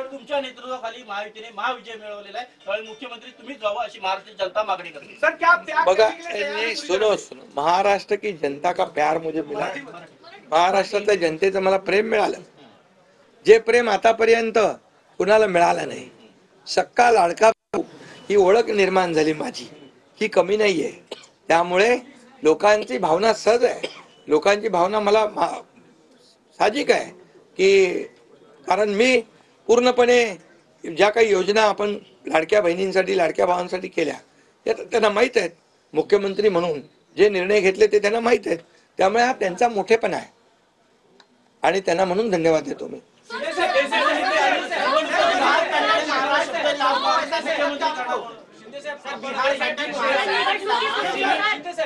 तुमच्या नेतृत्वाखाली महायुतीने महाविजय मिळवलेला आहे, त्यामुळे मुख्यमंत्री तुम्हीच व्हावं अशी महाराष्ट्राची जनता मागणी करते। बघा, सुनो सुनो, महाराष्ट्र की जनता का प्यार मुझे मिला, महाराष्ट्रातल्या जनतेचं मला प्रेम मिळालं, जे प्रेम आतापर्यंत कुणाला मिळालं नाही। सक्का लाडका ही ओळख निर्माण झाली माझी, ही कमी नाहीये। त्यामुळे लोकांची भावना सहज आहे, लोकांची भावना मला साहजिक आहे की, कारण मी पूर्णपणे ज्या काही योजना आपण लाडक्या बहिणींसाठी लाडक्या भावांसाठी केल्या त्यांना माहीत आहेत, मुख्यमंत्री म्हणून जे निर्णय घेतले ते त्यांना माहीत आहेत, त्यामुळे हा त्यांचा मोठेपणा आहे आणि त्यांना म्हणून धन्यवाद देतो मी।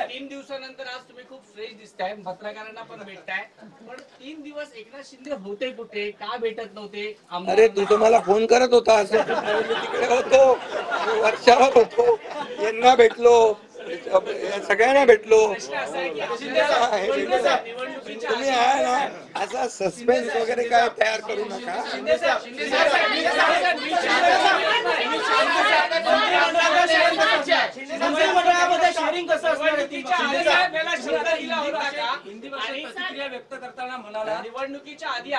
3 दिवसानंतर आज तुम्ही खूप फ्रेश दिसताय, पत्रकारांना पण भेटताय, पण 3 दिवस एकनाथ शिंदे होते कुठे, का भेटत नव्हते? अरे तू तर मला फोन करत होता, तिकडे होतो, वर्षावर होतो, यांना भेटलो, सगळ्यांना भेटलो। तुम्ही आहे ना, असा सस्पेन्स वगैरे काय तयार करू नका। प्रतिक्रिया व्यक्त करताना म्हणाला, निवडणुकीच्या आधी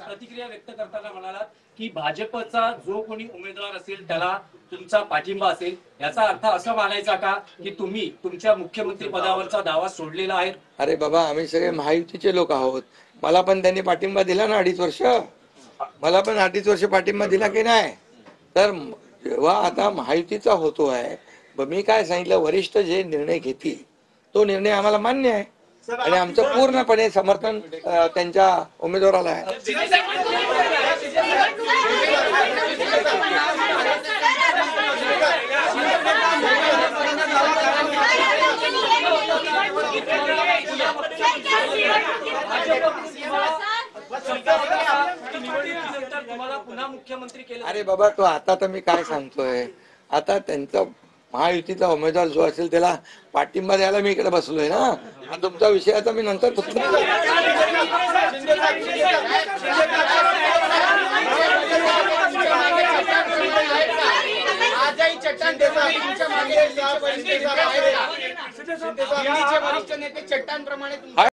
प्रतिक्रिया व्यक्त करताना म्हणाला की भाजपचा जो कोणी उमेदवार असेल त्याला तुमचा पाठिंबा असेल, याचा अर्थ असं मानायचा का की तुम्ही तुमच्या मुख्यमंत्री पदावरचा दावा सोडलेला आहे? अरे बाबा, आम्ही सगळे महायुतीचे लोक आहोत, मला पण त्यांनी पाठिंबा दिला ना 2.5 वर्ष, मला पण 2.5 वर्ष पाठिंबा दिला की नाही? तर जेव्हा आता महायुतीचा होतो आहे, मी काय सांगितलं, वरिष्ठ जे निर्णय घेतील तो निर्णय आम्हाला मान्य आहे आणि आमचं पूर्णपणे समर्थन त्यांच्या उमेदवाराला आहे। अरे बाबा, तो आता तर मी काय सांगतोय, आता त्यांचा महायुतीचा उमेदवार जो असेल त्याला पाठिंबा द्यायला मी इकडे बसलोय ना। तुमचा विषय आता मी नंतर चट्टान प्रमाणे